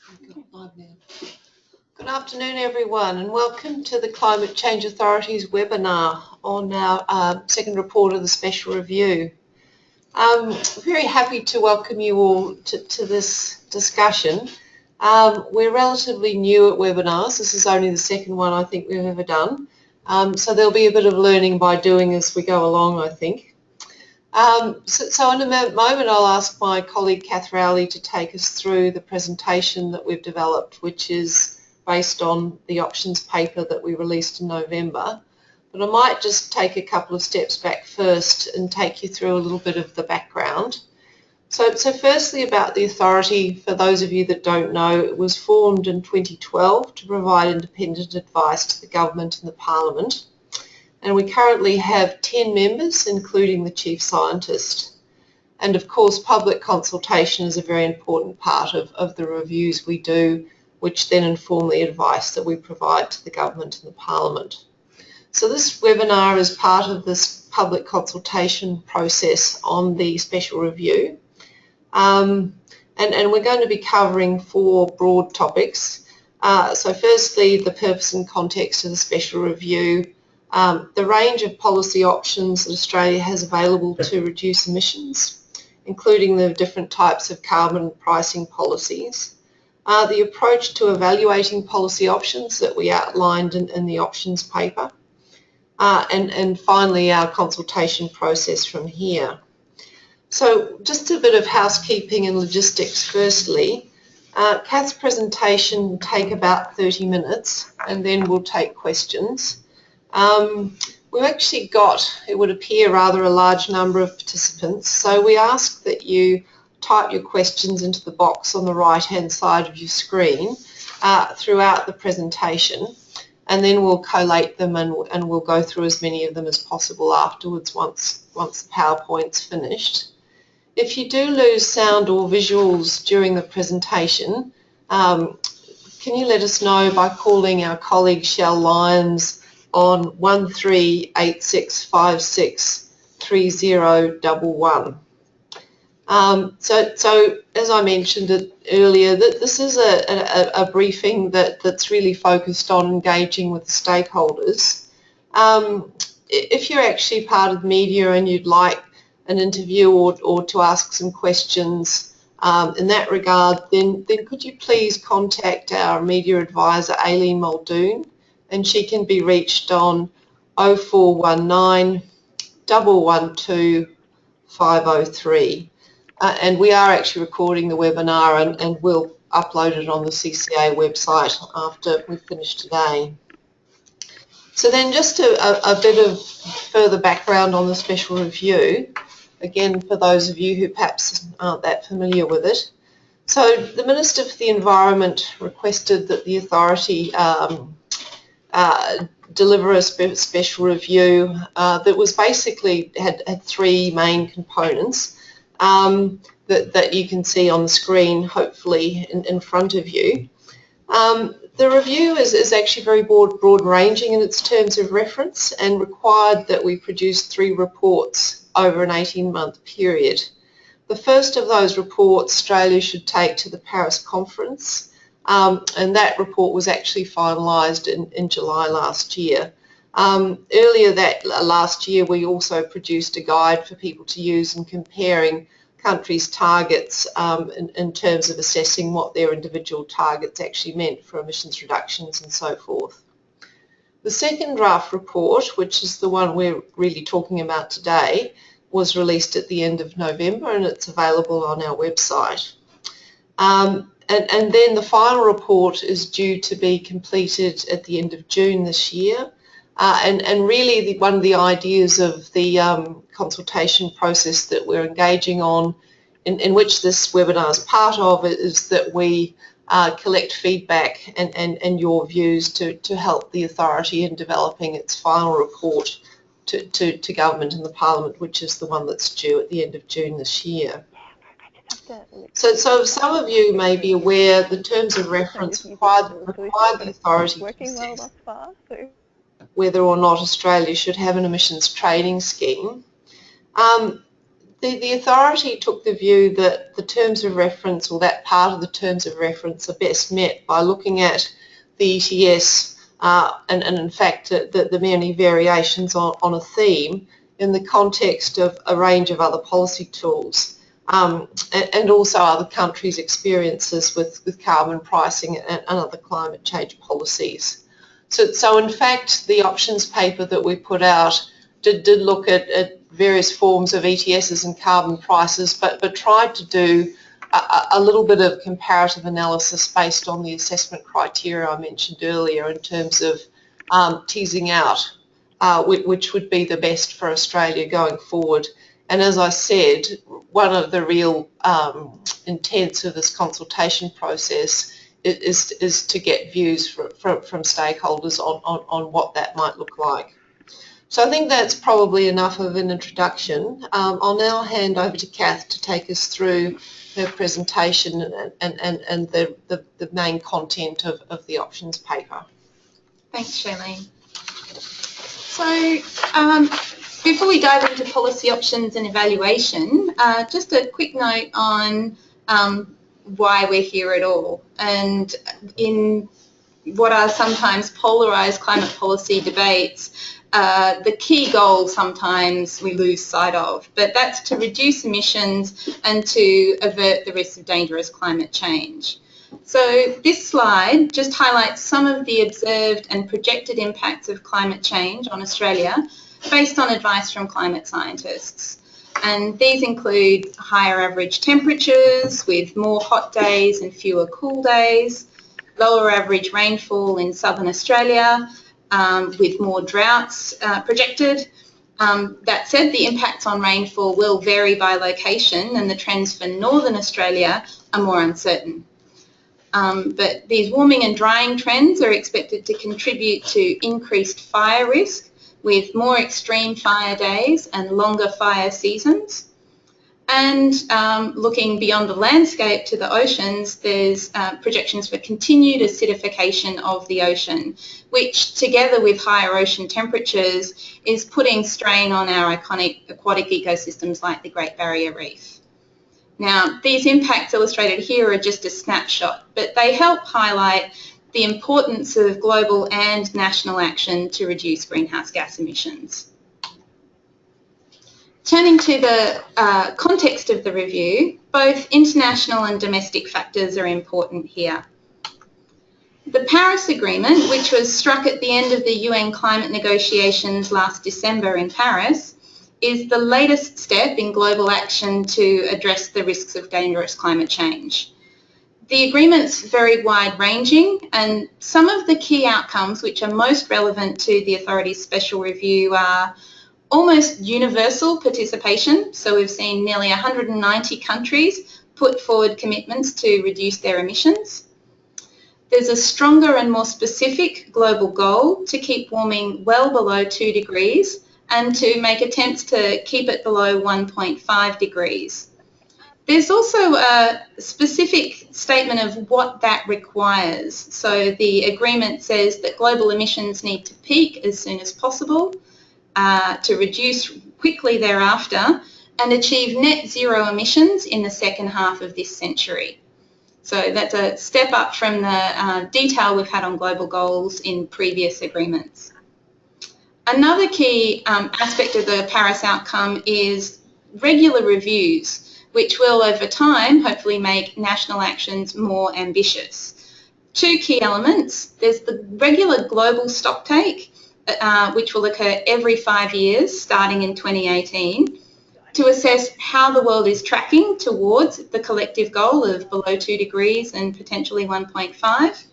Live now. Good afternoon, everyone, and welcome to the Climate Change Authority's webinar on our second report of the Special Review. I'm very happy to welcome you all to this discussion. We're relatively new at webinars. This is only the second one I think we've ever done. So there'll be a bit of learning by doing as we go along, I think. So in a moment I'll ask my colleague Kath Rowley to take us through the presentation that we've developed, which is based on the options paper that we released in November. But I might just take a couple of steps back first and take you through a little bit of the background. So firstly, about the authority, for those of you that don't know, it was formed in 2012 to provide independent advice to the government and the Parliament. And we currently have 10 members, including the Chief Scientist. And of course, public consultation is a very important part of the reviews we do, which then inform the advice that we provide to the government and the Parliament. So this webinar is part of this public consultation process on the special review. And we're going to be covering 4 broad topics. So firstly, the purpose and context of the special review, the range of policy options that Australia has available to reduce emissions, including the different types of carbon pricing policies, the approach to evaluating policy options that we outlined in the options paper, and finally our consultation process from here. So just a bit of housekeeping and logistics firstly. Kath's presentation will take about 30 minutes and then we'll take questions. We've actually got, it would appear, rather a large number of participants, so we ask that you type your questions into the box on the right hand side of your screen throughout the presentation, and then we'll collate them and we'll go through as many of them as possible afterwards once the PowerPoint's finished. If you do lose sound or visuals during the presentation, can you let us know by calling our colleague Shell Lyons on 1386563011. So as I mentioned earlier, that this is a briefing that's really focused on engaging with the stakeholders. If you're actually part of the media and you'd like an interview or to ask some questions in that regard, then could you please contact our media advisor, Aileen Muldoon, and she can be reached on 0419 112 503. And we are actually recording the webinar and we'll upload it on the CCA website after we finish today. So then just a bit of further background on the special review, again for those of you who perhaps aren't that familiar with it. So the Minister for the Environment requested that the authority deliver a special review that was basically had 3 main components that you can see on the screen, hopefully in front of you. The review is actually very broad-ranging in its terms of reference and required that we produce 3 reports over an 18-month period. The first of those reports Australia should take to the Paris conference, and that report was actually finalised in July last year. Earlier last year we also produced a guide for people to use in comparing countries' targets in terms of assessing what their individual targets actually meant for emissions reductions and so forth. The second draft report, which is the one we're really talking about today, was released at the end of November and it's available on our website. And then the final report is due to be completed at the end of June this year. And really one of the ideas of the consultation process that we're engaging on, in which this webinar is part of, is that we collect feedback and your views to help the authority in developing its final report to government and the Parliament, which is the one that's due at the end of June this year. So some of you may be aware the terms of reference require the authority to assess whether or not Australia should have an emissions trading scheme. The authority took the view that the terms of reference, or that part of the terms of reference, are best met by looking at the ETS and in fact the many variations on a theme in the context of a range of other policy tools and also other countries' experiences with carbon pricing and other climate change policies. So in fact, the options paper that we put out did look at various forms of ETSs and carbon prices, but tried to do a little bit of comparative analysis based on the assessment criteria I mentioned earlier in terms of teasing out which would be the best for Australia going forward. And as I said, one of the real intents of this consultation process is to get views from stakeholders on what that might look like. So I think that's probably enough of an introduction. I'll now hand over to Kath to take us through her presentation and the main content of the options paper. Thanks, Shayleen. So before we dive into policy options and evaluation, just a quick note on why we're here at all. And in what are sometimes polarised climate policy debates, the key goal sometimes we lose sight of, but that's to reduce emissions and to avert the risk of dangerous climate change. So this slide just highlights some of the observed and projected impacts of climate change on Australia based on advice from climate scientists. And these include higher average temperatures with more hot days and fewer cool days, lower average rainfall in southern Australia, with more droughts projected. That said, the impacts on rainfall will vary by location and the trends for northern Australia are more uncertain. But these warming and drying trends are expected to contribute to increased fire risk with more extreme fire days and longer fire seasons. And looking beyond the landscape to the oceans, there's projections for continued acidification of the ocean, which together with higher ocean temperatures is putting strain on our iconic aquatic ecosystems like the Great Barrier Reef. Now, these impacts illustrated here are just a snapshot, but they help highlight the importance of global and national action to reduce greenhouse gas emissions. Turning to the context of the review, both international and domestic factors are important here. The Paris Agreement, which was struck at the end of the UN climate negotiations last December in Paris, is the latest step in global action to address the risks of dangerous climate change. The agreement's very wide-ranging, and some of the key outcomes which are most relevant to the authority's special review are almost universal participation. So we've seen nearly 190 countries put forward commitments to reduce their emissions. There's a stronger and more specific global goal to keep warming well below 2 degrees and to make attempts to keep it below 1.5 degrees. There's also a specific statement of what that requires. So the agreement says that global emissions need to peak as soon as possible, to reduce quickly thereafter, and achieve net zero emissions in the second half of this century. So that's a step up from the detail we've had on global goals in previous agreements. Another key aspect of the Paris outcome is regular reviews, which will over time hopefully make national actions more ambitious. Two key elements. There's the regular global stocktake, which will occur every 5 years starting in 2018, to assess how the world is tracking towards the collective goal of below 2 degrees and potentially 1.5,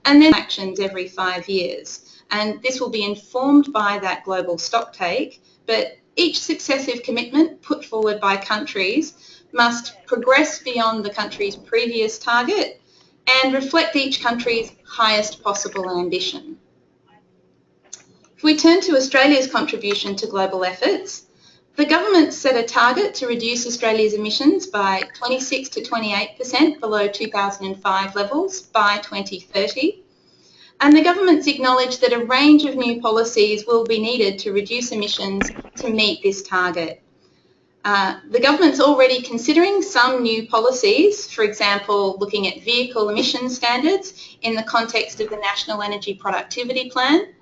and then actions every 5 years. And this will be informed by that global stocktake, but each successive commitment put forward by countries must progress beyond the country's previous target and reflect each country's highest possible ambition. If we turn to Australia's contribution to global efforts, the government set a target to reduce Australia's emissions by 26 to 28% below 2005 levels by 2030. And the government's acknowledged that a range of new policies will be needed to reduce emissions to meet this target. The government's already considering some new policies, for example, looking at vehicle emission standards in the context of the National Energy Productivity Plan.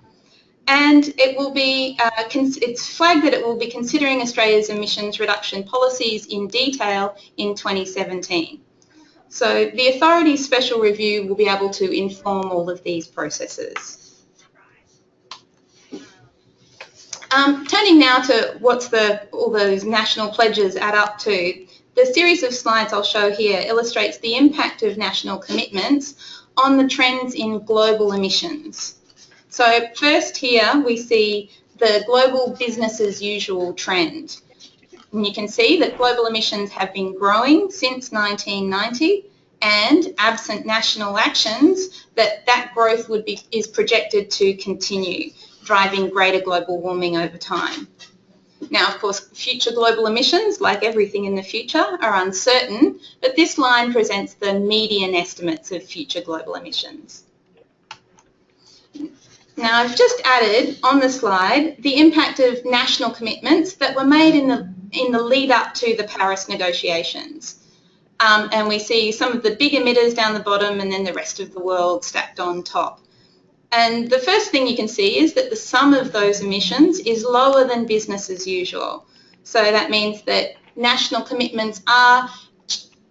And it will be, it's flagged that it will be considering Australia's emissions reduction policies in detail in 2017. So the authority's special review will be able to inform all of these processes. Turning now to what's all those national pledges add up to, the series of slides I'll show here illustrates the impact of national commitments on the trends in global emissions. So first here we see the global business as usual trend. And you can see that global emissions have been growing since 1990, and absent national actions, that growth is projected to continue, driving greater global warming over time. Now, of course, future global emissions, like everything in the future, are uncertain, but this line presents the median estimates of future global emissions. Now, I've just added on the slide the impact of national commitments that were made in the lead up to the Paris negotiations. And we see some of the big emitters down the bottom and then the rest of the world stacked on top. And the first thing you can see is that the sum of those emissions is lower than business as usual. So that means that national commitments are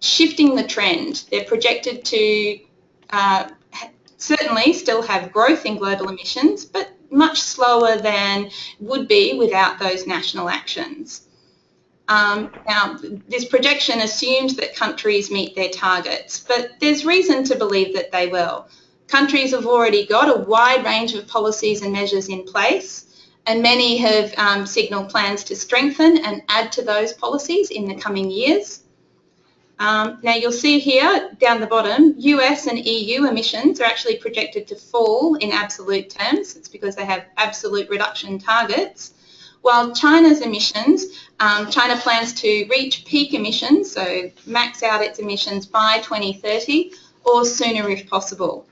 shifting the trend. They're projected to certainly still have growth in global emissions, but much slower than would be without those national actions. Now, this projection assumes that countries meet their targets, but there's reason to believe that they will. Countries have already got a wide range of policies and measures in place, and many have signalled plans to strengthen and add to those policies in the coming years. Now, you'll see here down the bottom, US and EU emissions are actually projected to fall in absolute terms. It's because they have absolute reduction targets. While China's emissions, China plans to reach peak emissions, so max out its emissions by 2030 or sooner if possible.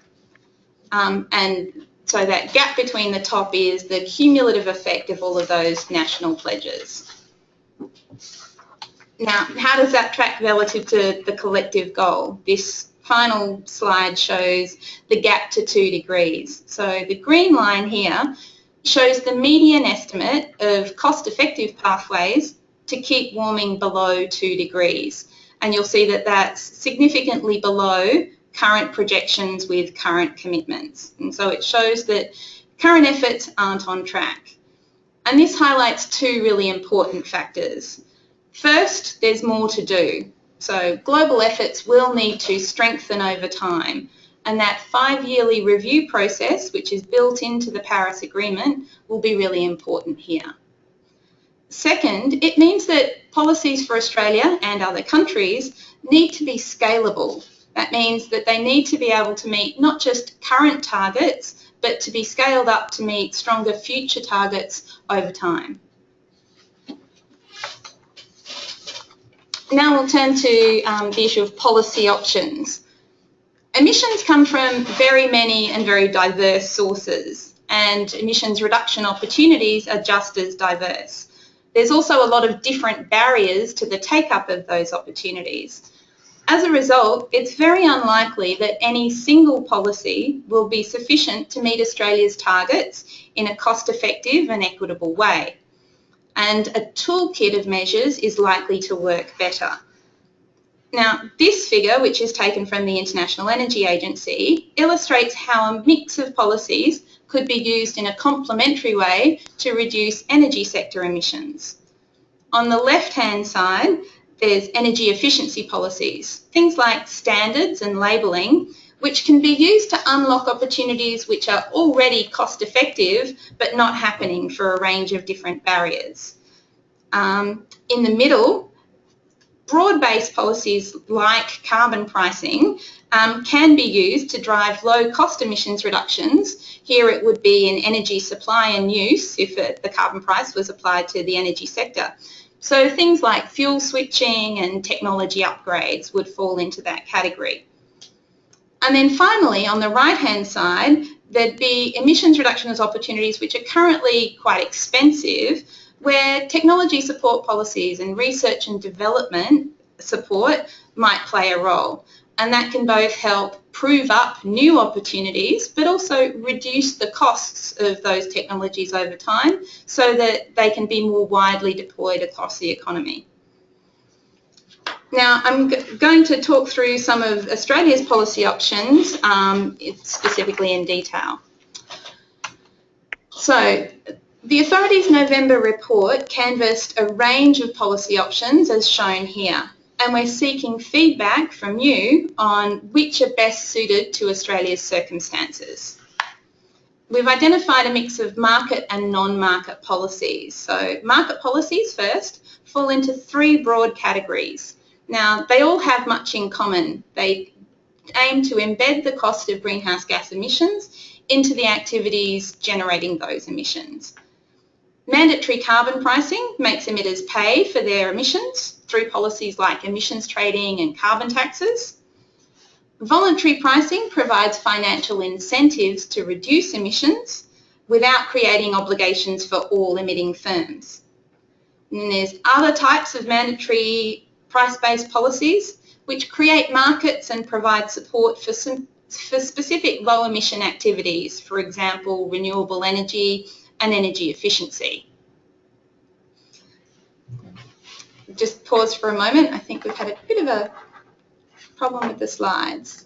And so that gap between the top is the cumulative effect of all of those national pledges. Now, how does that track relative to the collective goal? This final slide shows the gap to 2 degrees. So the green line here shows the median estimate of cost-effective pathways to keep warming below 2 degrees. And you'll see that that's significantly below current projections with current commitments. And so it shows that current efforts aren't on track. And this highlights 2 really important factors. First, there's more to do. So global efforts will need to strengthen over time, and that 5-yearly review process, which is built into the Paris Agreement, will be really important here. Second, it means that policies for Australia and other countries need to be scalable. That means that they need to be able to meet not just current targets, but to be scaled up to meet stronger future targets over time. Now we'll turn to the issue of policy options. Emissions come from very many and very diverse sources, and emissions reduction opportunities are just as diverse. There's also a lot of different barriers to the take-up of those opportunities. As a result, it's very unlikely that any single policy will be sufficient to meet Australia's targets in a cost-effective and equitable way. And a toolkit of measures is likely to work better. Now, this figure, which is taken from the International Energy Agency, illustrates how a mix of policies could be used in a complementary way to reduce energy sector emissions. On the left-hand side, there's energy efficiency policies, things like standards and labelling, which can be used to unlock opportunities which are already cost-effective but not happening for a range of different barriers. In the middle, broad-based policies like carbon pricing can be used to drive low-cost emissions reductions. Here it would be in energy supply and use if the carbon price was applied to the energy sector. So things like fuel switching and technology upgrades would fall into that category. And then finally, on the right-hand side, there'd be emissions reduction as opportunities which are currently quite expensive, where technology support policies and research and development support might play a role. And that can both help prove up new opportunities, but also reduce the costs of those technologies over time so that they can be more widely deployed across the economy. Now, I'm going to talk through some of Australia's policy options, specifically in detail. So, the authority's November report canvassed a range of policy options as shown here, and we're seeking feedback from you on which are best suited to Australia's circumstances. We've identified a mix of market and non-market policies. So market policies first fall into three broad categories. Now, they all have much in common. They aim to embed the cost of greenhouse gas emissions into the activities generating those emissions. Mandatory carbon pricing makes emitters pay for their emissions through policies like emissions trading and carbon taxes. Voluntary pricing provides financial incentives to reduce emissions without creating obligations for all emitting firms. And then there's other types of mandatory price-based policies which create markets and provide support for specific low-emission activities, for example, renewable energy and energy efficiency. Just pause for a moment. I think we've had a bit of a problem with the slides.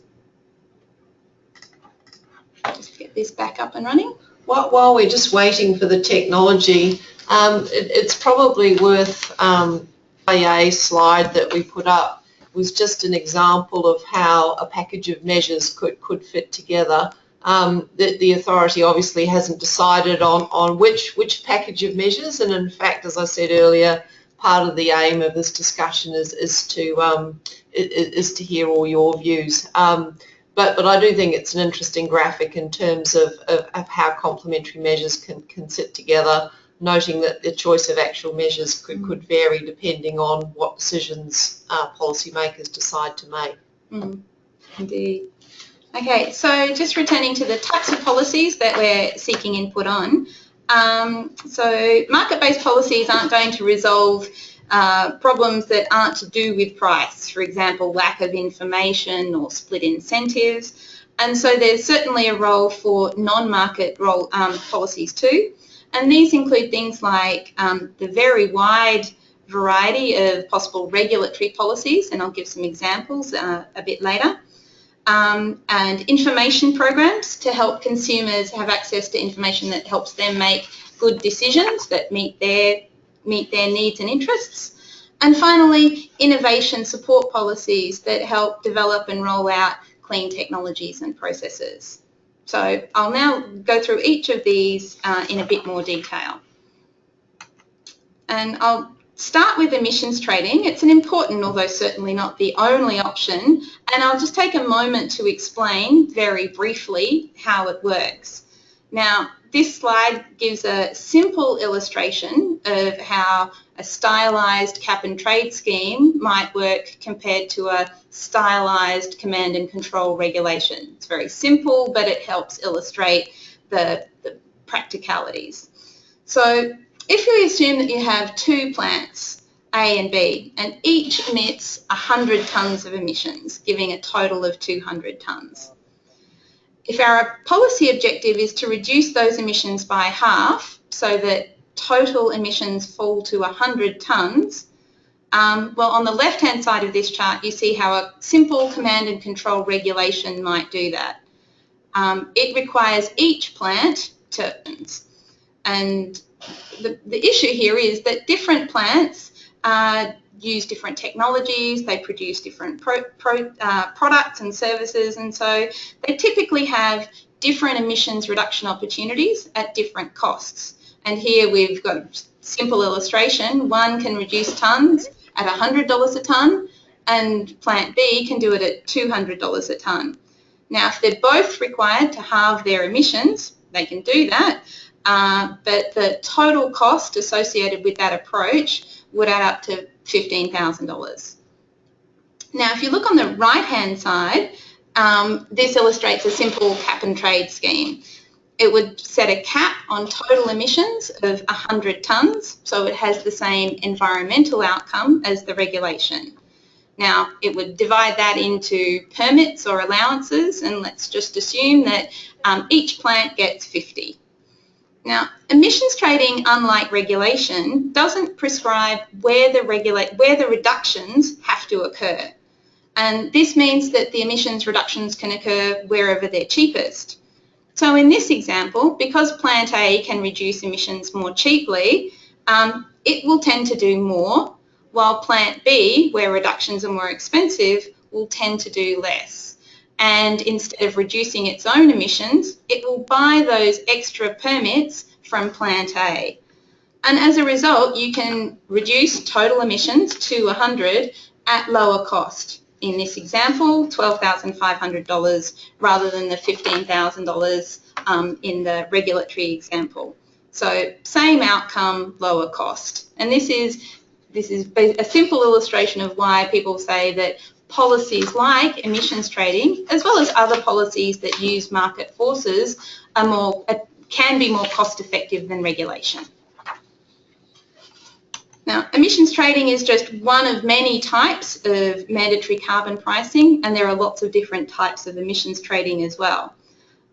Just get this back up and running. While we're just waiting for the technology, it's probably worth a slide that we put up was just an example of how a package of measures could fit together. The authority obviously hasn't decided on which package of measures, and in fact, as I said earlier, part of the aim of this discussion is to hear all your views. But I do think it's an interesting graphic in terms of how complementary measures can sit together, noting that the choice of actual measures could vary depending on what decisions policymakers decide to make. Indeed. Okay, so just returning to the types of policies that we're seeking input on. So market-based policies aren't going to resolve problems that aren't to do with price, for example, lack of information or split incentives. And so there's certainly a role for non-market policies too. And these include things like the very wide variety of possible regulatory policies, and I'll give some examples a bit later. And information programs to help consumers have access to information that helps them make good decisions that meet their needs and interests. And finally, innovation support policies that help develop and roll out clean technologies and processes. So I'll now go through each of these in a bit more detail. And I'll start with emissions trading. It's an important, although certainly not the only option, and I'll just take a moment to explain very briefly how it works. Now, this slide gives a simple illustration of how a stylised cap and trade scheme might work compared to a stylised command and control regulation. It's very simple, but it helps illustrate the practicalities. So if we assume that you have two plants, A and B, and each emits 100 tonnes of emissions, giving a total of 200 tonnes. If our policy objective is to reduce those emissions by half so that total emissions fall to 100 tonnes, well, on the left-hand side of this chart, you see how a simple command and control regulation might do that. It requires each plant to, and the issue here is that different plants use different technologies, they produce different products and services, and so they typically have different emissions reduction opportunities at different costs. And here we've got a simple illustration. One can reduce tonnes at $100 a tonne, and plant B can do it at $200 a tonne. Now, if they're both required to halve their emissions, they can do that, but the total cost associated with that approach would add up to $15,000. Now, if you look on the right-hand side, this illustrates a simple cap and trade scheme. It would set a cap on total emissions of 100 tonnes, so it has the same environmental outcome as the regulation. Now, it would divide that into permits or allowances, and let's just assume that each plant gets 50. Now, emissions trading, unlike regulation, doesn't prescribe where the reductions have to occur. And this means that the emissions reductions can occur wherever they're cheapest. So in this example, because plant A can reduce emissions more cheaply, it will tend to do more, while plant B, where reductions are more expensive, will tend to do less. And instead of reducing its own emissions, it will buy those extra permits from plant A. And as a result, you can reduce total emissions to 100 at lower cost. In this example, $12,500 rather than the $15,000 in the regulatory example. So same outcome, lower cost. And this is a simple illustration of why people say that policies like emissions trading, as well as other policies that use market forces, can be more cost effective than regulation. Now, emissions trading is just one of many types of mandatory carbon pricing, and there are lots of different types of emissions trading as well.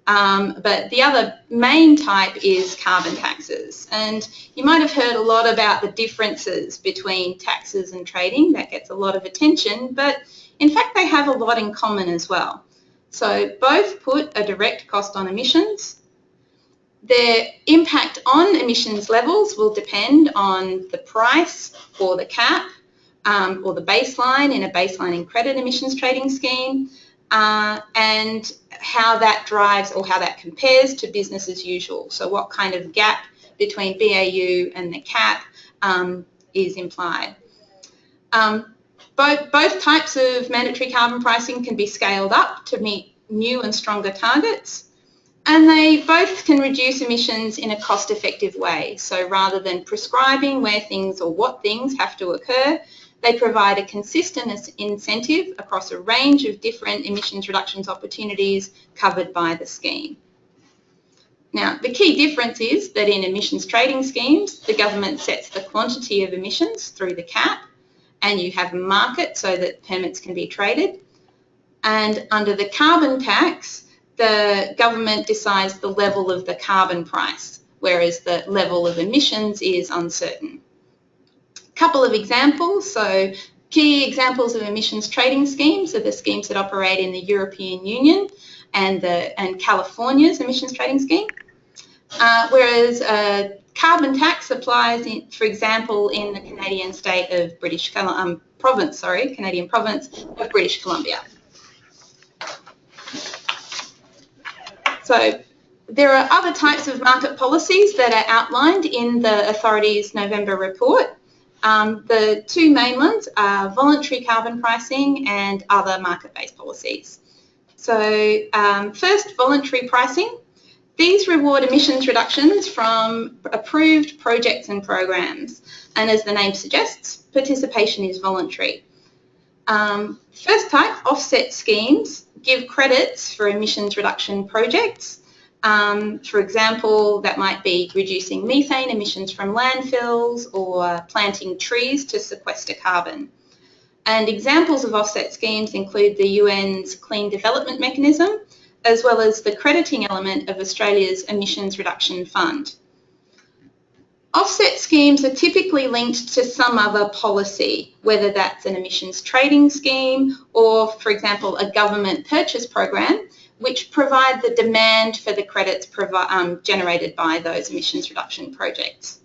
But the other main type is carbon taxes. And you might have heard a lot about the differences between taxes and trading. That gets a lot of attention, but in fact they have a lot in common as well. So both put a direct cost on emissions. Their impact on emissions levels will depend on the price or the cap or the baseline in a baseline and credit emissions trading scheme, and how that drives or how that compares to business as usual. So what kind of gap between BAU and the cap is implied. Both types of mandatory carbon pricing can be scaled up to meet new and stronger targets. And they both can reduce emissions in a cost-effective way. So rather than prescribing where things or what things have to occur, they provide a consistent incentive across a range of different emissions reductions opportunities covered by the scheme. Now, the key difference is that in emissions trading schemes, the government sets the quantity of emissions through the cap, and you have a market so that permits can be traded. And under the carbon tax, the government decides the level of the carbon price, whereas the level of emissions is uncertain. A couple of examples. So key examples of emissions trading schemes are the schemes that operate in the European Union and California's emissions trading scheme. Whereas a carbon tax applies, for example, in the Canadian state of Canadian province of British Columbia. So there are other types of market policies that are outlined in the authority's November report. The two main ones are voluntary carbon pricing and other market-based policies. So first, voluntary pricing. These reward emissions reductions from approved projects and programs. And as the name suggests, participation is voluntary. First type, offset schemes, give credits for emissions reduction projects. For example, that might be reducing methane emissions from landfills or planting trees to sequester carbon. And examples of offset schemes include the UN's Clean Development Mechanism, as well as the crediting element of Australia's Emissions Reduction Fund. Offset schemes are typically linked to some other policy, whether that's an emissions trading scheme or, for example, a government purchase program, which provide the demand for the credits generated by those emissions reduction projects.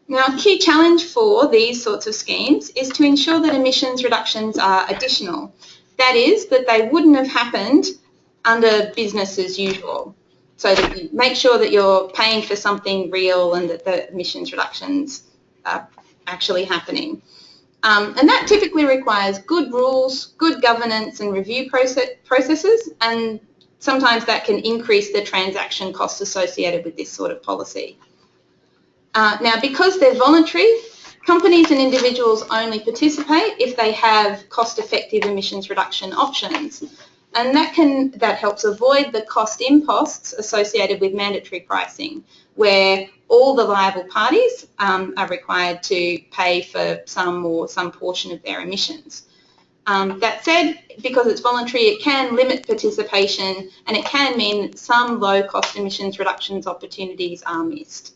Now, a key challenge for these sorts of schemes is to ensure that emissions reductions are additional. That is, that they wouldn't have happened under business as usual. So that you make sure that you're paying for something real and that the emissions reductions are actually happening. And that typically requires good rules, good governance and review processes, and sometimes that can increase the transaction costs associated with this sort of policy. Now, because they're voluntary, companies and individuals only participate if they have cost-effective emissions reduction options. and that helps avoid the cost imposts associated with mandatory pricing, where all the liable parties are required to pay for some portion of their emissions. That said, because it's voluntary, it can limit participation, and it can mean that some low-cost emissions reductions opportunities are missed.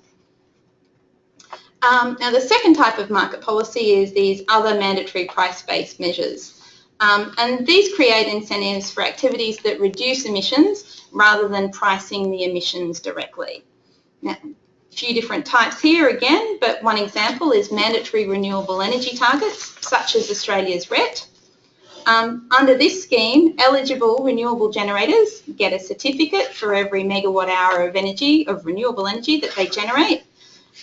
Now, the second type of market policy is these other mandatory price-based measures. And these create incentives for activities that reduce emissions rather than pricing the emissions directly. Now, a few different types here again, but one example is mandatory renewable energy targets, such as Australia's RET. Under this scheme, eligible renewable generators get a certificate for every megawatt hour of renewable energy that they generate,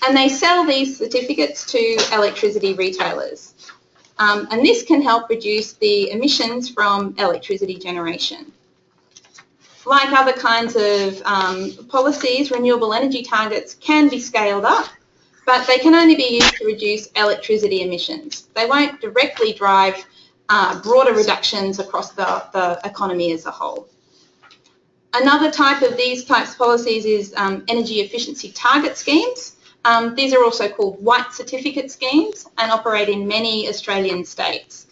and they sell these certificates to electricity retailers. And this can help reduce the emissions from electricity generation. Like other kinds of policies, renewable energy targets can be scaled up, but they can only be used to reduce electricity emissions. They won't directly drive broader reductions across the economy as a whole. Another type of these types of policies is energy efficiency target schemes. These are also called white certificate schemes and operate in many Australian states.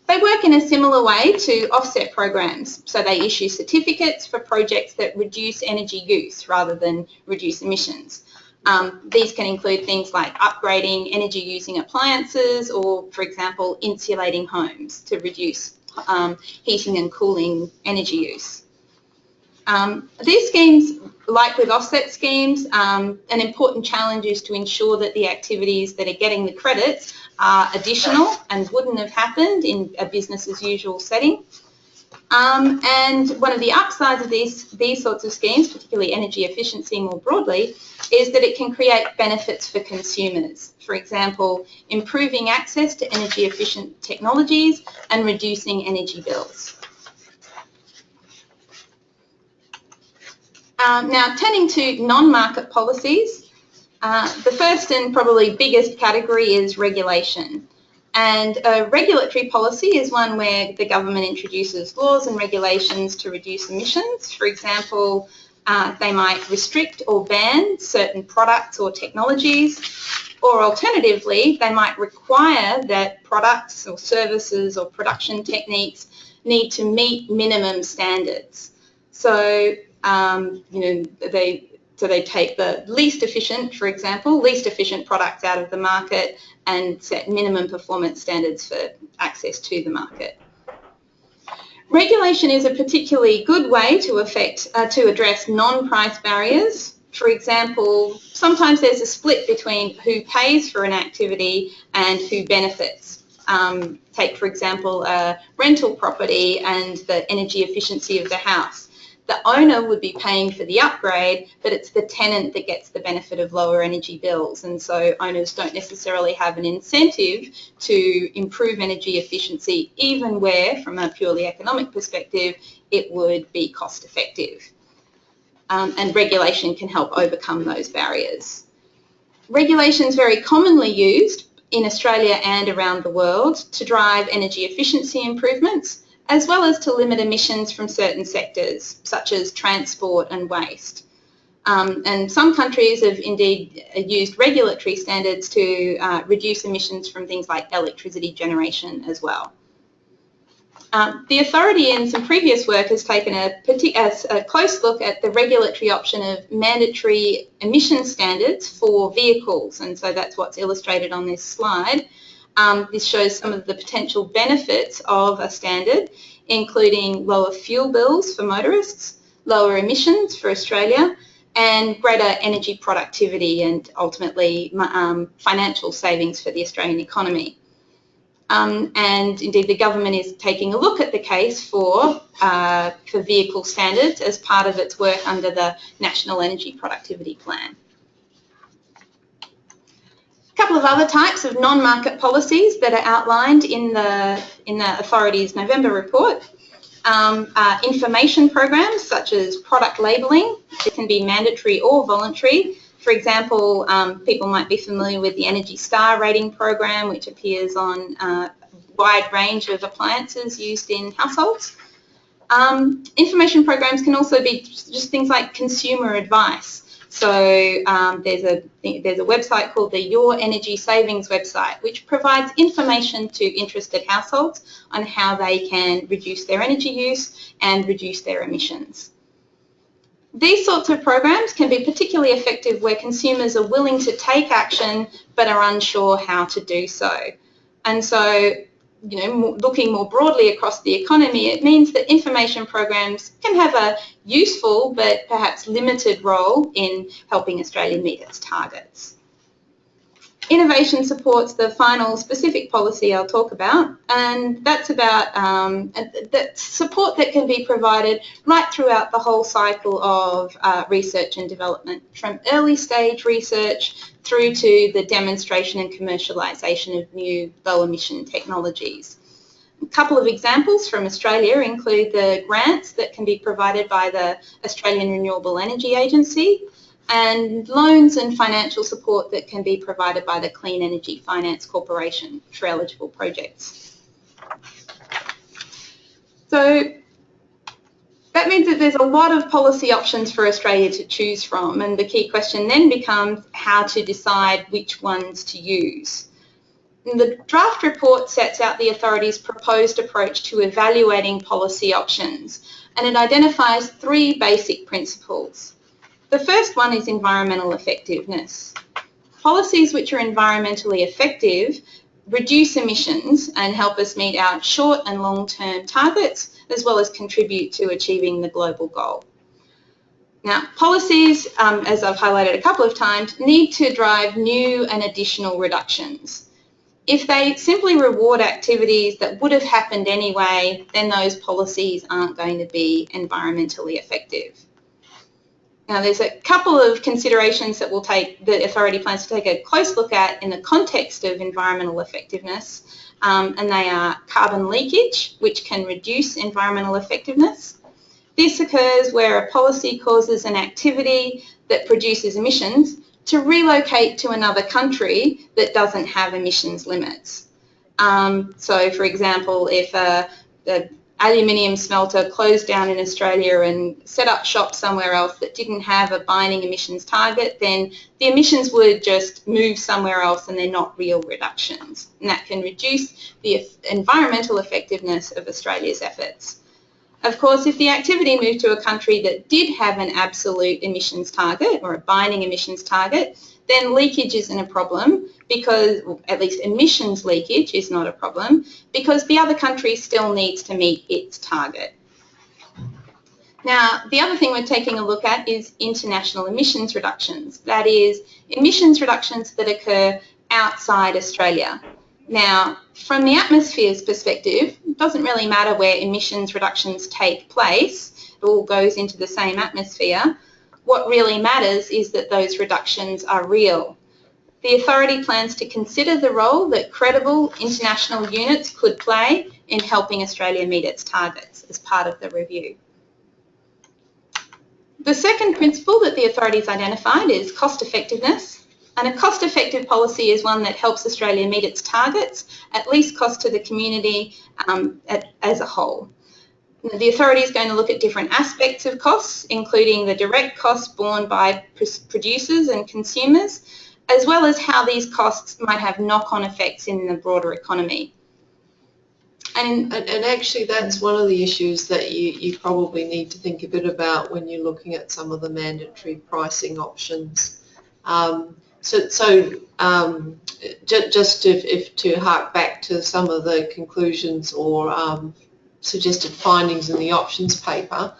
They work in a similar way to offset programs, so they issue certificates for projects that reduce energy use rather than reduce emissions. These can include things like upgrading energy-using appliances or, for example, insulating homes to reduce heating and cooling energy use. These schemes, like with offset schemes, an important challenge is to ensure that the activities that are getting the credits are additional and wouldn't have happened in a business as usual setting. And one of the upsides of these sorts of schemes, particularly energy efficiency more broadly, is that it can create benefits for consumers. For example, improving access to energy efficient technologies and reducing energy bills. Now, turning to non-market policies, the first and probably biggest category is regulation. And a regulatory policy is one where the government introduces laws and regulations to reduce emissions. For example, they might restrict or ban certain products or technologies, or alternatively, they might require that products or services or production techniques need to meet minimum standards. So, they take the least efficient, for example, least efficient products out of the market and set minimum performance standards for access to the market. Regulation is a particularly good way to address non-price barriers. For example, sometimes there's a split between who pays for an activity and who benefits. Take, for example, a rental property and the energy efficiency of the house. The owner would be paying for the upgrade, but it's the tenant that gets the benefit of lower energy bills. And so owners don't necessarily have an incentive to improve energy efficiency, even where, from a purely economic perspective, it would be cost effective. And regulation can help overcome those barriers. Regulation is very commonly used in Australia and around the world to drive energy efficiency improvements, as well as to limit emissions from certain sectors, such as transport and waste. And some countries have indeed used regulatory standards to reduce emissions from things like electricity generation as well. The authority in some previous work has taken a close look at the regulatory option of mandatory emission standards for vehicles, and so that's what's illustrated on this slide. This shows some of the potential benefits of a standard, including lower fuel bills for motorists, lower emissions for Australia, and greater energy productivity and ultimately financial savings for the Australian economy. And indeed the government is taking a look at the case for vehicle standards as part of its work under the National Energy Productivity Plan. A couple of other types of non-market policies that are outlined in the authority's November report are information programs such as product labelling. It can be mandatory or voluntary. For example, people might be familiar with the Energy Star rating program, which appears on a wide range of appliances used in households. Information programs can also be just things like consumer advice. So there's a website called the Your Energy Savings website, which provides information to interested households on how they can reduce their energy use and reduce their emissions. These sorts of programs can be particularly effective where consumers are willing to take action but are unsure how to do so. And so, looking more broadly across the economy, it means that information programs can have a useful but perhaps limited role in helping Australia meet its targets. Innovation supports the final specific policy I'll talk about, and that's about that support that can be provided right throughout the whole cycle of research and development, from early stage research through to the demonstration and commercialisation of new low emission technologies. A couple of examples from Australia include the grants that can be provided by the Australian Renewable Energy Agency, and loans and financial support that can be provided by the Clean Energy Finance Corporation for eligible projects. So that means that there's a lot of policy options for Australia to choose from, and the key question then becomes how to decide which ones to use. And the draft report sets out the authorities' proposed approach to evaluating policy options, and it identifies 3 basic principles. The first one is environmental effectiveness. Policies which are environmentally effective reduce emissions and help us meet our short and long-term targets, as well as contribute to achieving the global goal. Now, policies, as I've highlighted a couple of times, need to drive new and additional reductions. If they simply reward activities that would have happened anyway, then those policies aren't going to be environmentally effective. Now, there's a couple of considerations that the authority plans to take a close look at in the context of environmental effectiveness, and they are carbon leakage, which can reduce environmental effectiveness. This occurs where a policy causes an activity that produces emissions to relocate to another country that doesn't have emissions limits. So, for example, if the aluminium smelter closed down in Australia and set up shop somewhere else that didn't have a binding emissions target, then the emissions would just move somewhere else and they're not real reductions. And that can reduce the environmental effectiveness of Australia's efforts. Of course, if the activity moved to a country that did have an absolute emissions target or a binding emissions target, then leakage isn't a problem, because, or at least emissions leakage is not a problem, because the other country still needs to meet its target. Now, the other thing we're taking a look at is international emissions reductions. That is, emissions reductions that occur outside Australia. Now, from the atmosphere's perspective, it doesn't really matter where emissions reductions take place. It all goes into the same atmosphere. What really matters is that those reductions are real. The authority plans to consider the role that credible international units could play in helping Australia meet its targets as part of the review. The second principle that the authorities identified is cost effectiveness. And a cost-effective policy is one that helps Australia meet its targets at least cost to the community as a whole. The authority is going to look at different aspects of costs, including the direct costs borne by producers and consumers, as well as how these costs might have knock-on effects in the broader economy. And actually that's one of the issues that you probably need to think a bit about when you're looking at some of the mandatory pricing options. Just to hark back to some of the conclusions or suggested findings in the options paper,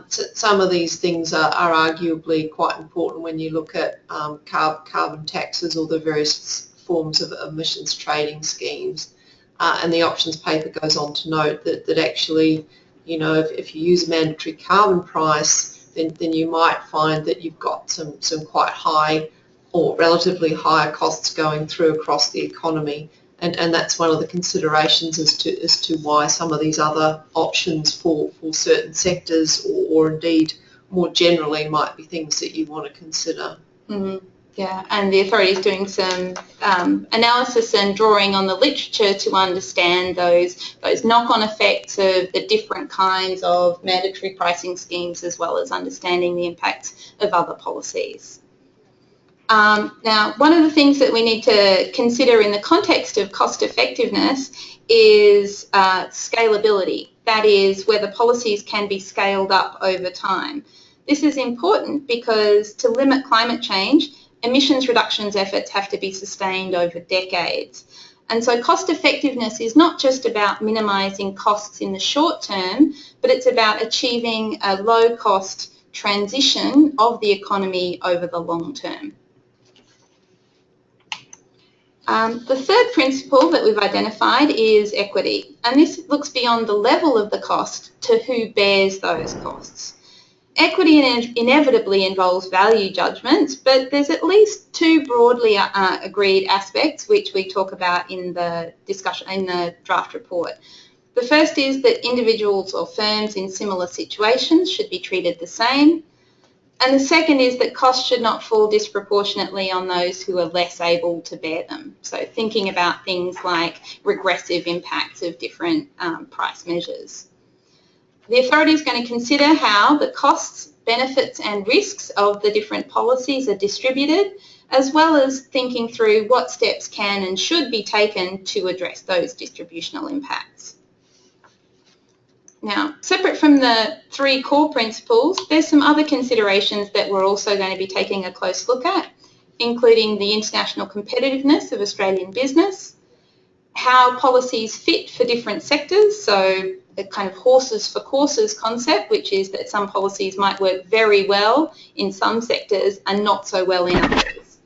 some of these things are arguably quite important when you look at carbon taxes or the various forms of emissions trading schemes. And the options paper goes on to note that actually, if you use a mandatory carbon price, then you might find that you've got some quite high or relatively higher costs going through across the economy, and that's one of the considerations as to why some of these other options for certain sectors or indeed more generally might be things that you want to consider. Mm-hmm. and the authority is doing some analysis and drawing on the literature to understand those knock-on effects of the different kinds of mandatory pricing schemes, as well as understanding the impacts of other policies. Now, one of the things that we need to consider in the context of cost effectiveness is scalability. That is, whether policies can be scaled up over time. This is important because to limit climate change, emissions reductions efforts have to be sustained over decades. And so cost effectiveness is not just about minimising costs in the short term, but it's about achieving a low cost transition of the economy over the long term. The third principle that we've identified is equity, and this looks beyond the level of the cost to who bears those costs. Equity inevitably involves value judgments, but there's at least two broadly agreed aspects which we talk about in the discussion in the draft report. The first is that individuals or firms in similar situations should be treated the same. And the second is that costs should not fall disproportionately on those who are less able to bear them. So thinking about things like regressive impacts of different price measures. The authority is going to consider how the costs, benefits and risks of the different policies are distributed, as well as thinking through what steps can and should be taken to address those distributional impacts. Now, separate from the three core principles, there's some other considerations that we're also going to be taking a close look at, including the international competitiveness of Australian business, how policies fit for different sectors, so the kind of horses for courses concept, which is that some policies might work very well in some sectors and not so well in others.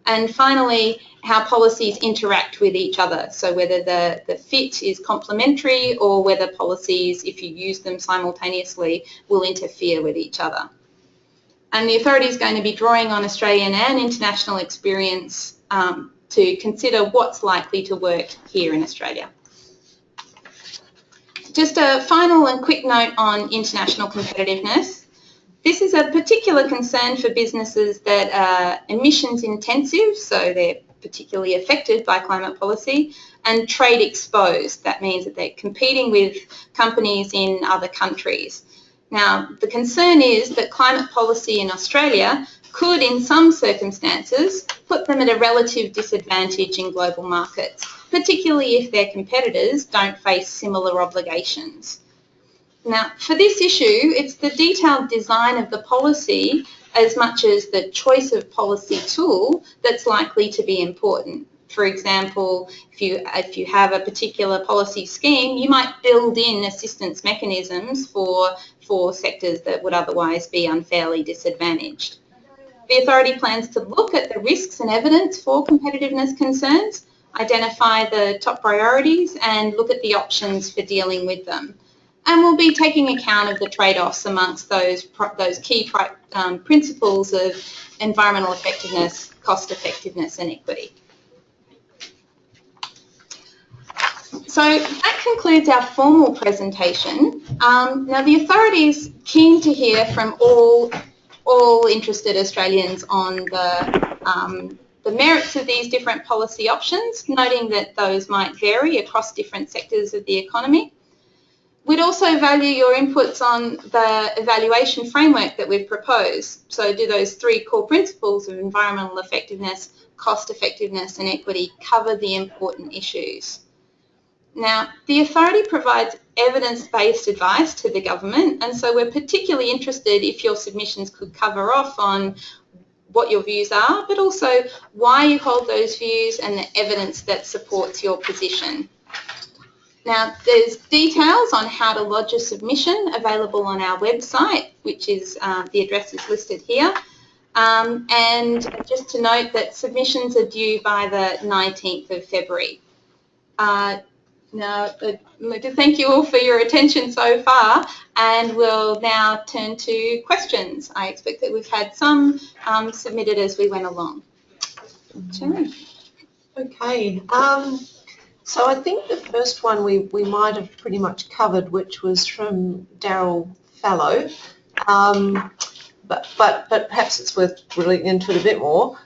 And finally, how policies interact with each other, so whether the fit is complementary or whether policies, if you use them simultaneously, will interfere with each other. And the authority is going to be drawing on Australian and international experience to consider what's likely to work here in Australia. Just a final and quick note on international competitiveness. This is a particular concern for businesses that are emissions intensive, so they're particularly affected by climate policy, and trade exposed. That means that they're competing with companies in other countries. Now, the concern is that climate policy in Australia could, in some circumstances, put them at a relative disadvantage in global markets, particularly if their competitors don't face similar obligations. Now, for this issue, it's the detailed design of the policy as much as the choice of policy tool that's likely to be important. For example, if you have a particular policy scheme, you might build in assistance mechanisms for sectors that would otherwise be unfairly disadvantaged. The authority plans to look at the risks and evidence for competitiveness concerns, identify the top priorities and look at the options for dealing with them. And we'll be taking account of the trade-offs amongst those key principles of environmental effectiveness, cost effectiveness and equity. So that concludes our formal presentation. Now the authority is keen to hear from all interested Australians on the merits of these different policy options, noting that those might vary across different sectors of the economy. We'd also value your inputs on the evaluation framework that we've proposed. So do those three core principles of environmental effectiveness, cost effectiveness and equity cover the important issues? Now, the authority provides evidence-based advice to the government, and so we're particularly interested if your submissions could cover off on what your views are, but also why you hold those views and the evidence that supports your position. Now, there's details on how to lodge a submission available on our website, which is, the address is listed here. And just to note that submissions are due by the 19th of February. Now, I'd like to thank you all for your attention so far, and we'll now turn to questions. I expect that we've had some submitted as we went along. Shayleen. Okay. So I think the first one we might have pretty much covered, which was from Daryl Fallow, but perhaps it's worth drilling into it a bit more.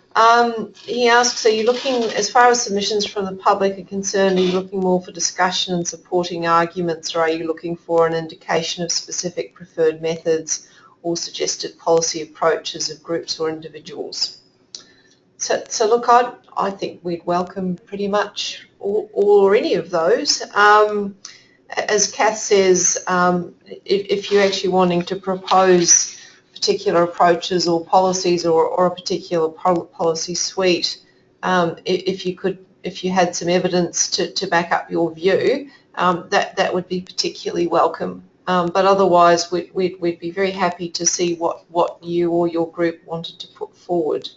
He asks, are you looking, as far as submissions from the public are concerned, are you looking more for discussion and supporting arguments, or are you looking for an indication of specific preferred methods or suggested policy approaches of groups or individuals? So look, I think we'd welcome pretty much all or any of those. As Kath says, if you're actually wanting to propose particular approaches or policies or a particular policy suite, if you had some evidence to back up your view, that would be particularly welcome. But otherwise, we'd be very happy to see what you or your group wanted to put forward.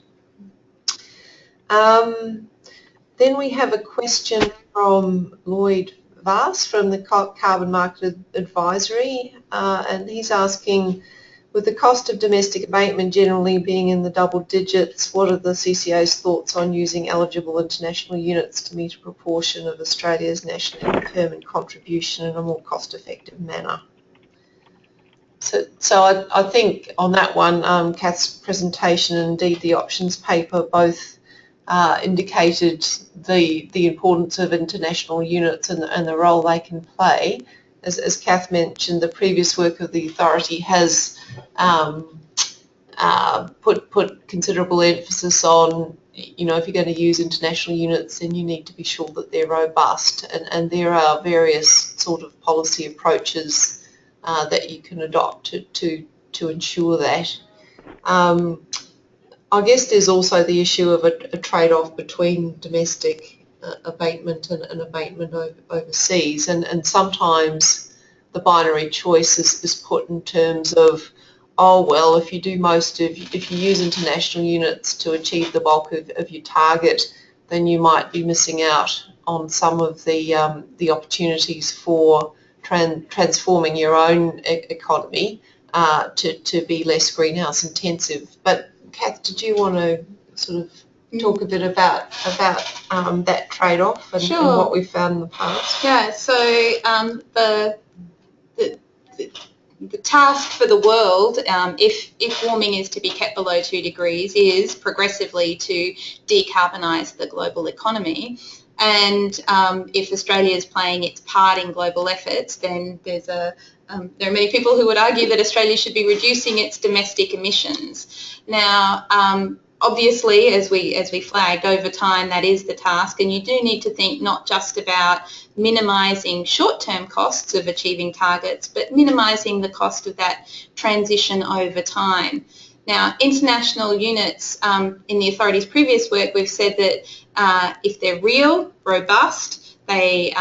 Then we have a question from Lloyd Vass from the Carbon Market Advisory, and he's asking, with the cost of domestic abatement generally being in the double digits, what are the CCA's thoughts on using eligible international units to meet a proportion of Australia's nationally determined contribution in a more cost-effective manner? So I think on that one, Kath's presentation and indeed the options paper both indicated the importance of international units and the role they can play. As Kath mentioned, the previous work of the authority has put considerable emphasis on, if you're going to use international units, then you need to be sure that they're robust, and there are various sort of policy approaches that you can adopt to ensure that. I guess there's also the issue of a trade-off between domestic abatement and abatement overseas, and sometimes the binary choice is put in terms of, oh well, if you use international units to achieve the bulk of your target, then you might be missing out on some of the opportunities for transforming your own economy to be less greenhouse intensive. But Kath, did you want to sort of talk a bit about that trade-off and, Sure. and what we've found in the past? Yeah, so the task for the world, if warming is to be kept below 2 degrees, is progressively to decarbonise the global economy. And if Australia is playing its part in global efforts, then there are many people who would argue that Australia should be reducing its domestic emissions. Now, obviously, as we flagged, over time that is the task, and you do need to think not just about minimising short-term costs of achieving targets, but minimising the cost of that transition over time. Now, international units, in the authority's previous work, we've said that if they're real, robust, they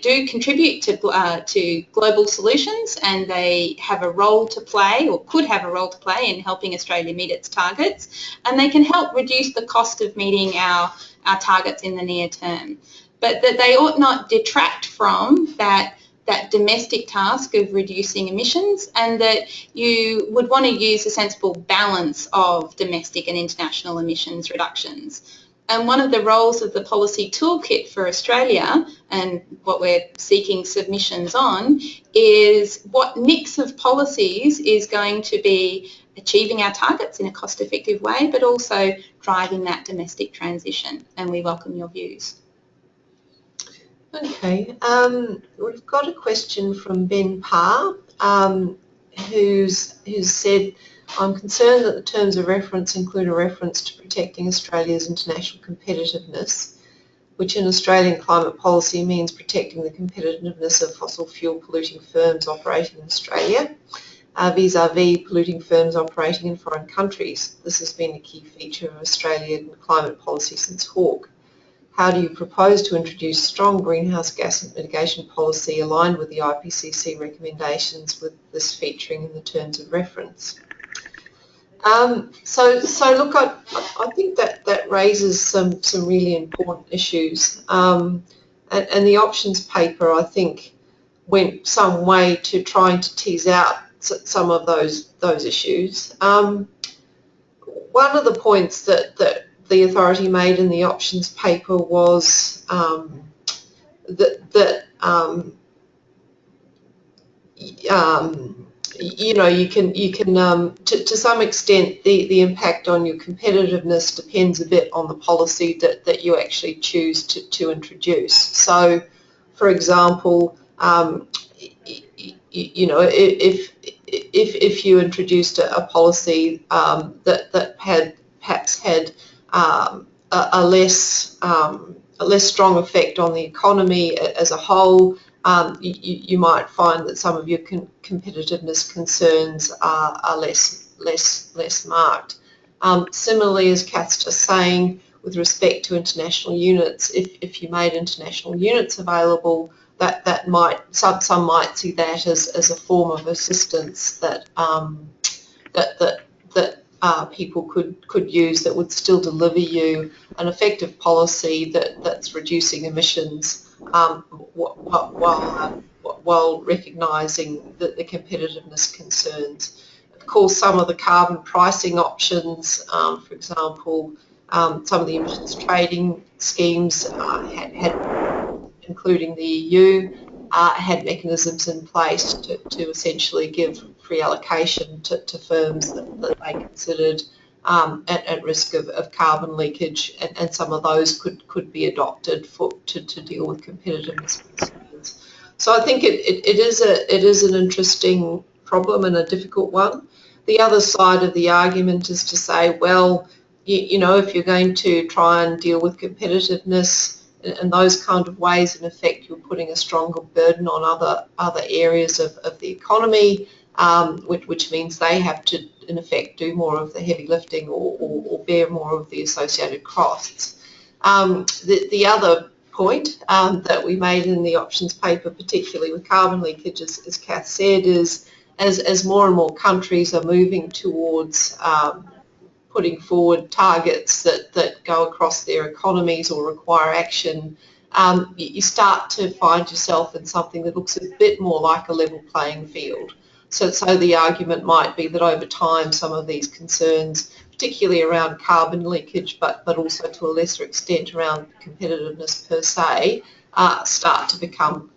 do contribute to global solutions, and they have a role to play, or could have a role to play, in helping Australia meet its targets, and they can help reduce the cost of meeting our targets in the near term. But that they ought not detract from that domestic task of reducing emissions, and that you would want to use a sensible balance of domestic and international emissions reductions. And one of the roles of the policy toolkit for Australia, and what we're seeking submissions on, is what mix of policies is going to be achieving our targets in a cost-effective way, but also driving that domestic transition. And we welcome your views. Okay, we've got a question from Ben Parr, who's said, I'm concerned that the terms of reference include a reference to protecting Australia's international competitiveness, which in Australian climate policy means protecting the competitiveness of fossil fuel polluting firms operating in Australia, vis-a-vis polluting firms operating in foreign countries. This has been a key feature of Australian climate policy since Hawke. How do you propose to introduce strong greenhouse gas mitigation policy aligned with the IPCC recommendations, with this featuring in the terms of reference? So look, I think that raises some really important issues, and the options paper, I think, went some way to trying to tease out some of those issues. One of the points that the authority made in the options paper was you know, you can to some extent the impact on your competitiveness depends a bit on the policy that you actually choose to introduce. So, for example, you know, if you introduced a policy that had perhaps had a less strong effect on the economy as a whole, you might find that some of your competitiveness concerns are less marked. Similarly, as Kath's just saying, with respect to international units, if you made international units available, that might some might see that as a form of assistance that people could use that would still deliver you an effective policy that's reducing emissions while recognising the competitiveness concerns. Of course, some of the carbon pricing options, for example, some of the emissions trading schemes including the EU, had mechanisms in place to essentially give free allocation to firms that they considered at risk of carbon leakage, and some of those could be adopted to deal with competitiveness concerns. So I think it is an interesting problem and a difficult one. The other side of the argument is to say, well, you know, if you're going to try and deal with competitiveness in those kind of ways, in effect, you're putting a stronger burden on other areas of the economy, which means they have to, in effect, do more of the heavy lifting or bear more of the associated costs. The other point that we made in the options paper, particularly with carbon leakage, as Kath said, is as more and more countries are moving towards putting forward targets that go across their economies or require action, you start to find yourself in something that looks a bit more like a level playing field. So the argument might be that over time some of these concerns, particularly around carbon leakage, but also to a lesser extent around competitiveness per se, start to become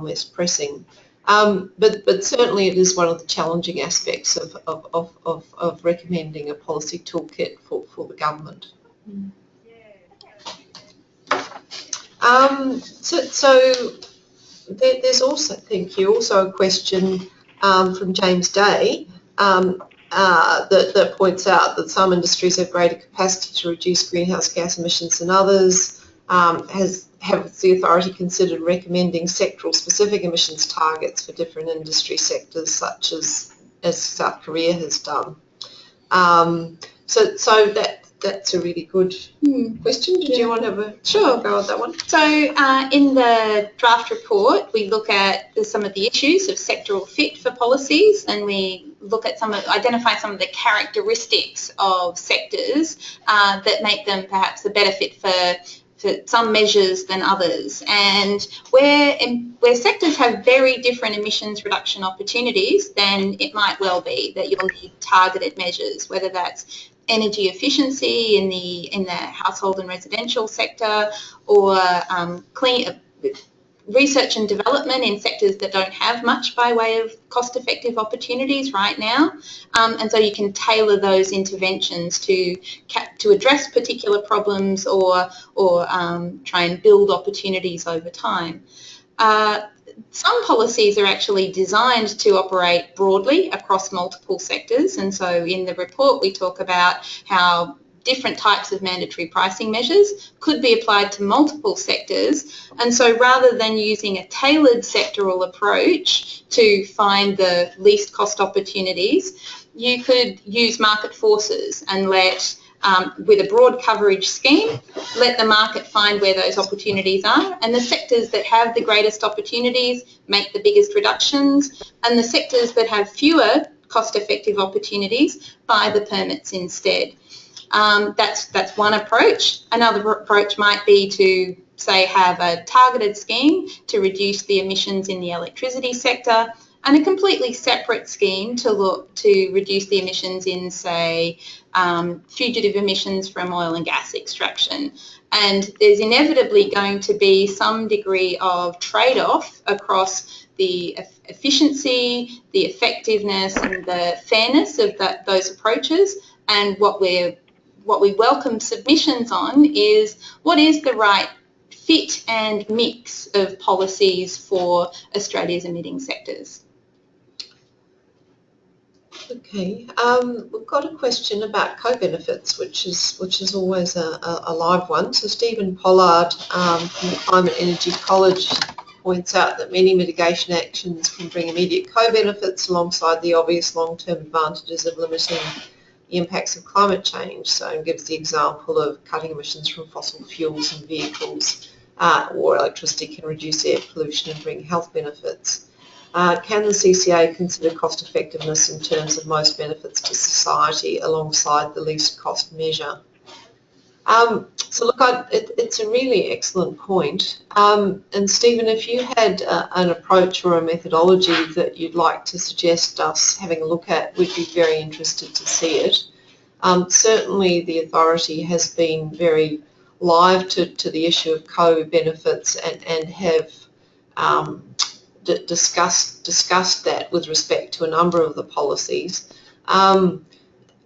less pressing. But certainly it is one of the challenging aspects of recommending a policy toolkit for the government. So there's also, thank you, also a question from James Day that points out that some industries have greater capacity to reduce greenhouse gas emissions than others. Have the authority considered recommending sectoral specific emissions targets for different industry sectors, such as South Korea has done? So that's a really good question. Did you want to have a go at that one? So in the draft report, we look at some of the issues of sectoral fit for policies, and we look at identify some of the characteristics of sectors that make them perhaps a better fit for some measures than others. And where sectors have very different emissions reduction opportunities, then it might well be that you'll need targeted measures, whether that's energy efficiency in the household and residential sector, or research and development in sectors that don't have much by way of cost-effective opportunities right now, and so you can tailor those interventions to address particular problems or try and build opportunities over time. Some policies are actually designed to operate broadly across multiple sectors, and so in the report we talk about how different types of mandatory pricing measures could be applied to multiple sectors, and so rather than using a tailored sectoral approach to find the least cost opportunities, you could use market forces and with a broad coverage scheme, let the market find where those opportunities are, and the sectors that have the greatest opportunities make the biggest reductions, and the sectors that have fewer cost-effective opportunities buy the permits instead. That's one approach. Another approach might be to, say, have a targeted scheme to reduce the emissions in the electricity sector, and a completely separate scheme to look to reduce the emissions in, say, fugitive emissions from oil and gas extraction. And there's inevitably going to be some degree of trade-off across the efficiency, the effectiveness and the fairness of those approaches. And what we welcome submissions on is what is the right fit and mix of policies for Australia's emitting sectors. Okay, we've got a question about co-benefits, which is always a live one. So Stephen Pollard from the Climate Energy College points out that many mitigation actions can bring immediate co-benefits alongside the obvious long-term advantages of limiting the impacts of climate change. So it gives the example of cutting emissions from fossil fuels and vehicles, or electricity can reduce air pollution and bring health benefits. Can the CCA consider cost effectiveness in terms of most benefits to society alongside the least cost measure? So look, it's a really excellent point. And Stephen, if you had an approach or a methodology that you'd like to suggest us having a look at, we'd be very interested to see it. Certainly the authority has been very live to the issue of co-benefits and have discussed that with respect to a number of the policies.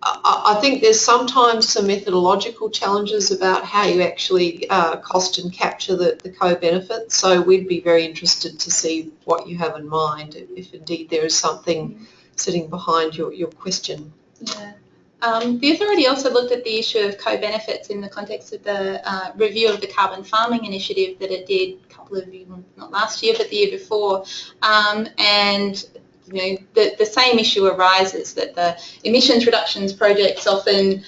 I think there's sometimes some methodological challenges about how you actually cost and capture the co-benefits, so we'd be very interested to see what you have in mind, if indeed there is something sitting behind your question. Yeah. The authority also looked at the issue of co-benefits in the context of the review of the carbon farming initiative that it did a couple of years, not last year, but the year before. And you know, the same issue arises, that the emissions reductions projects often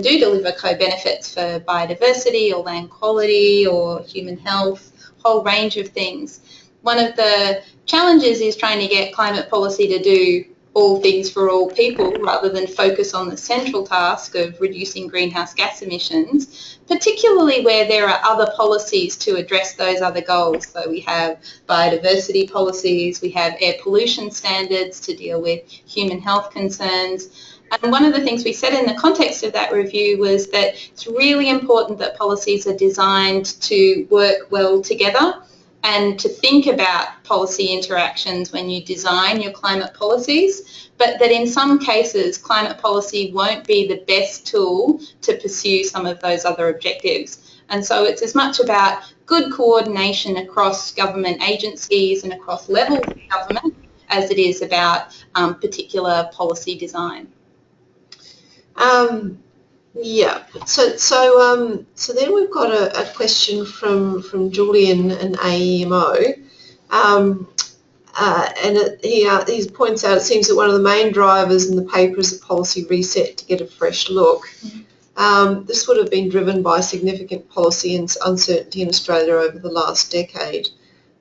do deliver co-benefits for biodiversity or land quality or human health, a whole range of things. One of the challenges is trying to get climate policy to do all things for all people rather than focus on the central task of reducing greenhouse gas emissions, particularly where there are other policies to address those other goals. So we have biodiversity policies, we have air pollution standards to deal with human health concerns. And one of the things we said in the context of that review was that it's really important that policies are designed to work well together and to think about policy interactions when you design your climate policies, but that in some cases climate policy won't be the best tool to pursue some of those other objectives. And so it's as much about good coordination across government agencies and across levels of government as it is about particular policy design. Yeah, so then we've got a question from Julian in AEMO, and he points out it seems that one of the main drivers in the paper is a policy reset to get a fresh look. This would have been driven by significant policy uncertainty in Australia over the last decade.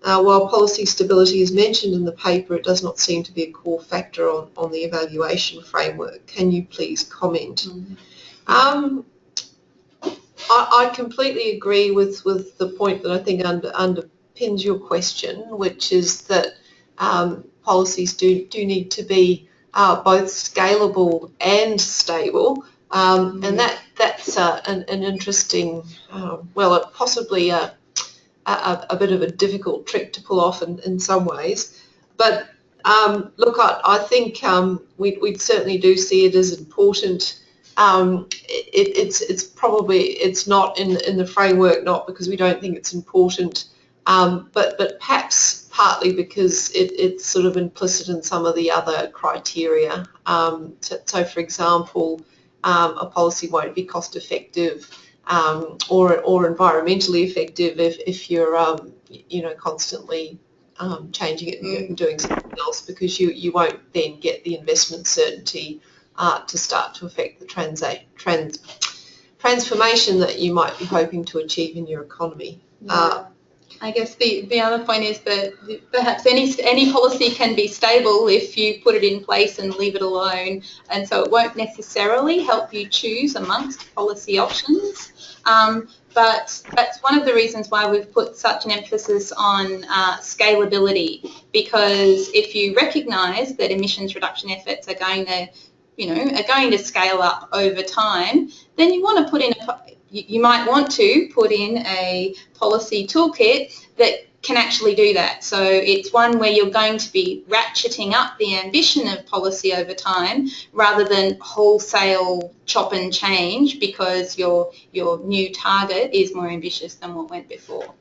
While policy stability is mentioned in the paper, it does not seem to be a core factor on the evaluation framework. Can you please comment? I completely agree with the point that I think underpins your question, which is that policies do need to be both scalable and stable, and that's an interesting, possibly a bit of a difficult trick to pull off in some ways. But look, I think we certainly do see it as important. It's not in the framework, not because we don't think it's important, but perhaps partly because it's sort of implicit in some of the other criteria. So for example, a policy won't be cost effective or environmentally effective if you're constantly changing it and doing something else, because you won't then get the investment certainty to start to affect the transformation that you might be hoping to achieve in your economy. Yeah. I guess the other point is that perhaps any policy can be stable if you put it in place and leave it alone, and so it won't necessarily help you choose amongst policy options. But that's one of the reasons why we've put such an emphasis on scalability, because if you recognise that emissions reduction efforts are going to scale up over time, then you want to put in you might want to put in a policy toolkit that can actually do that. So it's one where you're going to be ratcheting up the ambition of policy over time rather than wholesale chop and change because your new target is more ambitious than what went before.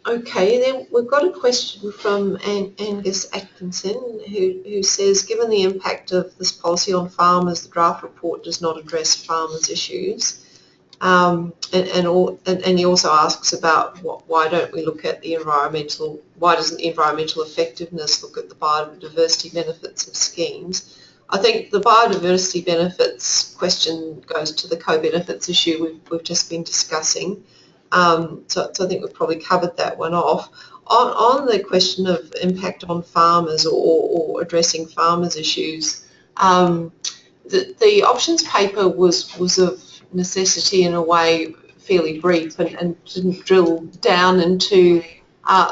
Okay, then we've got a question from Angus Atkinson who says, given the impact of this policy on farmers, the draft report does not address farmers' issues. And he also asks about why don't we look at the why doesn't the environmental effectiveness look at the biodiversity benefits of schemes? I think the biodiversity benefits question goes to the co-benefits issue we've just been discussing. So I think we've probably covered that one off. On the question of impact on farmers or addressing farmers' issues, the options paper was of necessity in a way fairly brief and didn't drill down into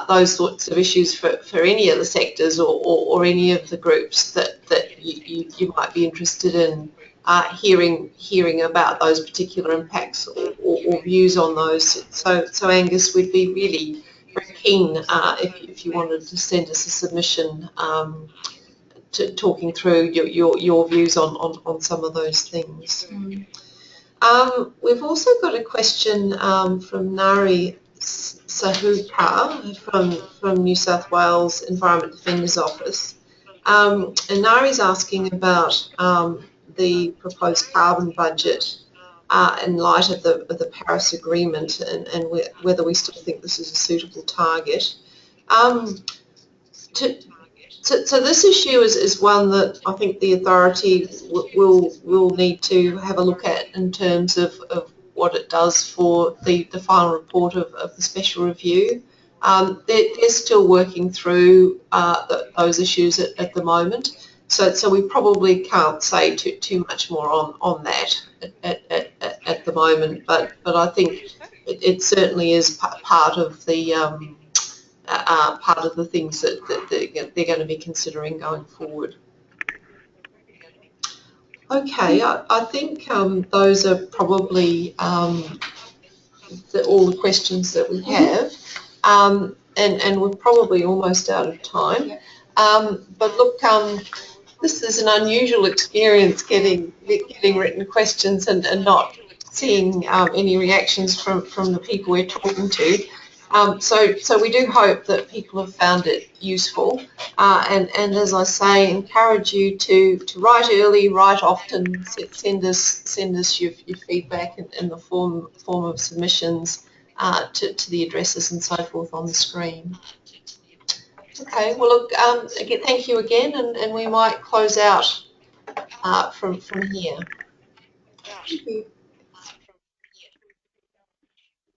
those sorts of issues for any of the sectors or any of the groups that you might be interested in hearing about those particular impacts or views on those. So Angus, we'd be really very keen if you wanted to send us a submission talking through your views on some of those things. We've also got a question from Nari Sahuka from New South Wales Environment Defenders Office. And Nari's asking about the proposed carbon budget in light of the Paris Agreement and whether we still think this is a suitable target. So this issue is one that I think the authority will need to have a look at in terms of what it does for the final report of the special review. They're still working through those issues at the moment, so we probably can't say too much more on that at the moment. But I think it certainly is part of the things that they're going to be considering going forward. Okay, I think those are probably all the questions that we have, and we're probably almost out of time. But look, this is an unusual experience getting written questions and not seeing any reactions from the people we're talking to. So we do hope that people have found it useful, and as I say, encourage you to write early, write often, send us your feedback in the form of submissions to the addresses and so forth on the screen. Okay, well look, again, thank you again, and we might close out from here. Thank you.